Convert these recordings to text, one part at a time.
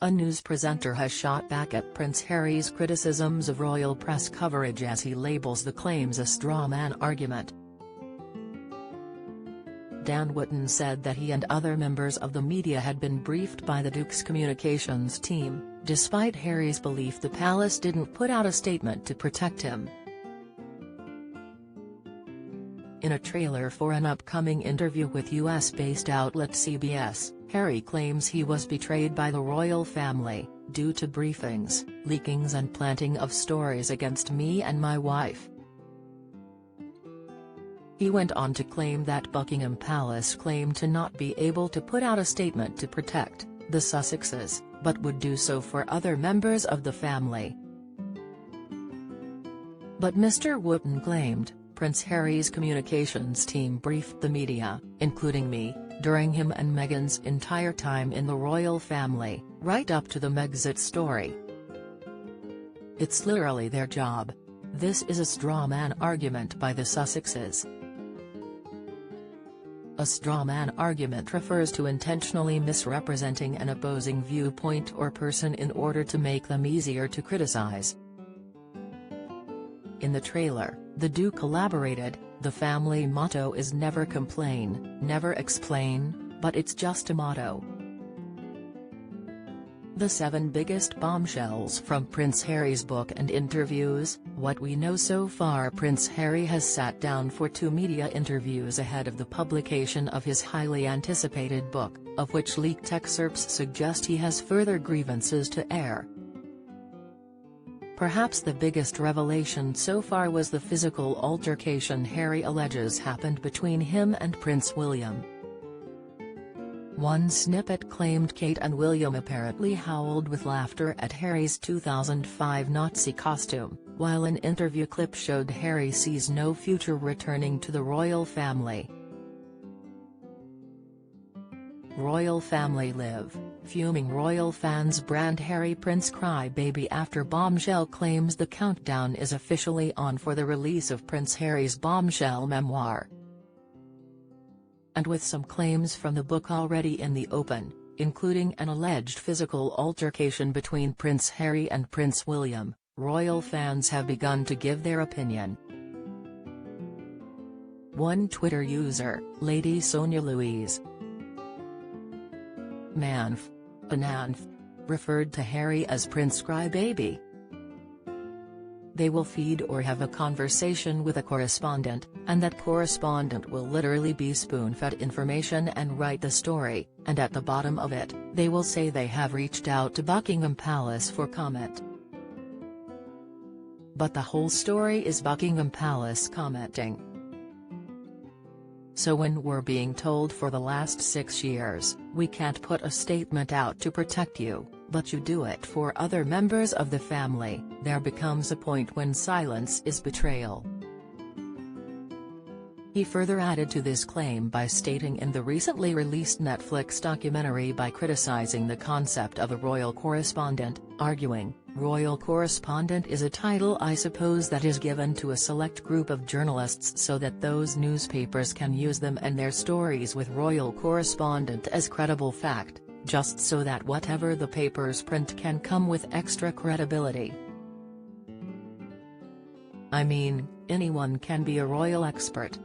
A news presenter has shot back at Prince Harry's criticisms of royal press coverage as he labels the claims a straw man argument. Dan Wootton said that he and other members of the media had been briefed by the Duke's communications team, despite Harry's belief the palace didn't put out a statement to protect him. In a trailer for an upcoming interview with US-based outlet CBS, Harry claims he was betrayed by the royal family, due to briefings, leakings and planting of stories against me and my wife. He went on to claim that Buckingham Palace claimed to not be able to put out a statement to protect the Sussexes, but would do so for other members of the family. But Mr. Wootton claimed, Prince Harry's communications team briefed the media, including me, during him and Meghan's entire time in the royal family, right up to the Megxit story. It's literally their job. This is a straw man argument by the Sussexes. A straw man argument refers to intentionally misrepresenting an opposing viewpoint or person in order to make them easier to criticize. In the trailer, the Duke elaborated, the family motto is never complain, never explain, but it's just a motto. The 7 biggest bombshells from Prince Harry's book and interviews. What we know so far: Prince Harry has sat down for 2 media interviews ahead of the publication of his highly anticipated book, of which leaked excerpts suggest he has further grievances to air. Perhaps the biggest revelation so far was the physical altercation Harry alleges happened between him and Prince William. One snippet claimed Kate and William apparently howled with laughter at Harry's 2005 Nazi costume, while an interview clip showed Harry sees no future returning to the royal family. Royal family live. Fuming royal fans brand Harry Prince crybaby after bombshell claims. The countdown is officially on for the release of Prince Harry's bombshell memoir. And with some claims from the book already in the open, including an alleged physical altercation between Prince Harry and Prince William, royal fans have begun to give their opinion. One Twitter user, Lady Sonia Louise Ananth, referred to Harry as Prince Crybaby. They will feed or have a conversation with a correspondent, and that correspondent will literally be spoon-fed information and write the story, and at the bottom of it, they will say they have reached out to Buckingham Palace for comment. But the whole story is Buckingham Palace commenting. So when we're being told for the last 6 years, we can't put a statement out to protect you, but you do it for other members of the family, there becomes a point when silence is betrayal. He further added to this claim by stating in the recently released Netflix documentary by criticizing the concept of a royal correspondent, arguing, "Royal correspondent is a title I suppose that is given to a select group of journalists so that those newspapers can use them and their stories with royal correspondent as credible fact, just so that whatever the papers print can come with extra credibility. I mean, anyone can be a royal expert.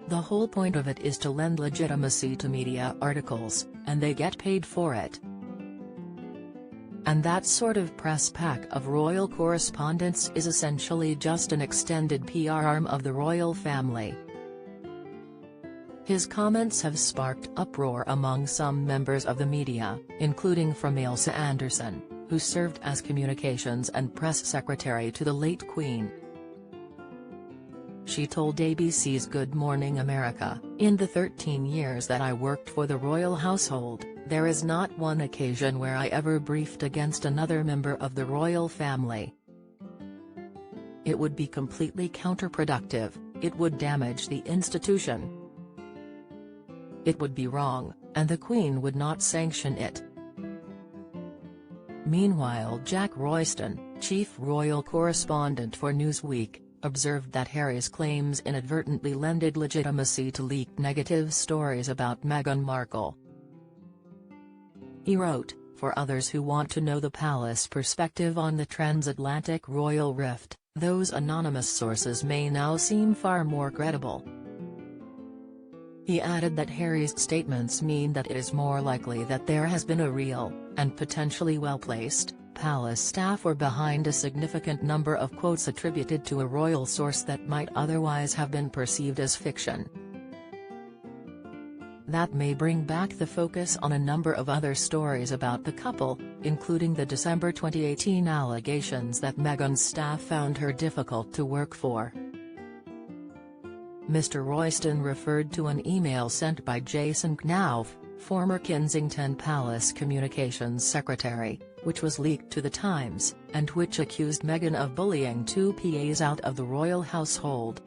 The whole point of it is to lend legitimacy to media articles, and they get paid for it. And that sort of press pack of royal correspondence is essentially just an extended PR arm of the royal family." His comments have sparked uproar among some members of the media, including from Ailsa Anderson, who served as communications and press secretary to the late Queen. She told ABC's Good Morning America, "In the 13 years that I worked for the royal household, there is not one occasion where I ever briefed against another member of the royal family. It would be completely counterproductive, it would damage the institution. It would be wrong, and the Queen would not sanction it." Meanwhile, Jack Royston, chief royal correspondent for Newsweek, observed that Harry's claims inadvertently lended legitimacy to leaked negative stories about Meghan Markle. He wrote, "For others who want to know the palace perspective on the transatlantic royal rift, those anonymous sources may now seem far more credible." He added that Harry's statements mean that it is more likely that there has been a real, and potentially well-placed, palace staffer behind a significant number of quotes attributed to a royal source that might otherwise have been perceived as fiction. That may bring back the focus on a number of other stories about the couple, including the December 2018 allegations that Meghan's staff found her difficult to work for. Mr. Royston referred to an email sent by Jason Knauf, former Kensington Palace Communications Secretary, which was leaked to The Times, and which accused Meghan of bullying two PAs out of the royal household.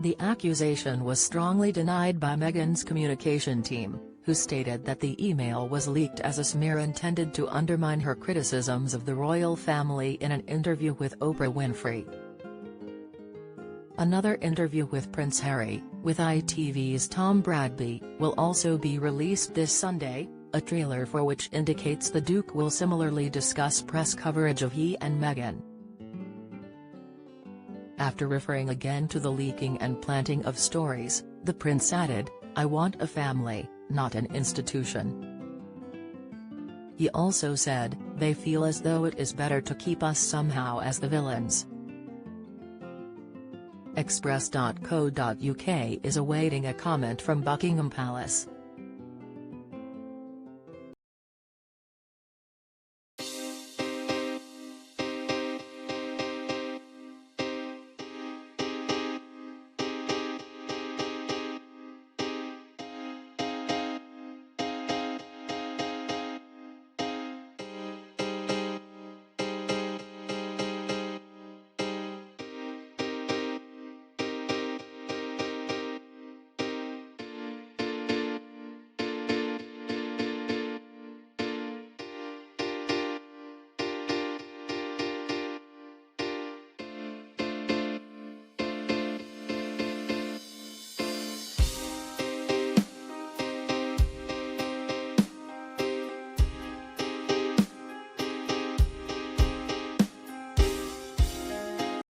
The accusation was strongly denied by Meghan's communication team, who stated that the email was leaked as a smear intended to undermine her criticisms of the royal family in an interview with Oprah Winfrey. Another interview with Prince Harry, with ITV's Tom Bradby, will also be released this Sunday, a trailer for which indicates the Duke will similarly discuss press coverage of he and Meghan. After referring again to the leaking and planting of stories, the prince added, "I want a family, not an institution." He also said, "They feel as though it is better to keep us somehow as the villains." Express.co.uk is awaiting a comment from Buckingham Palace.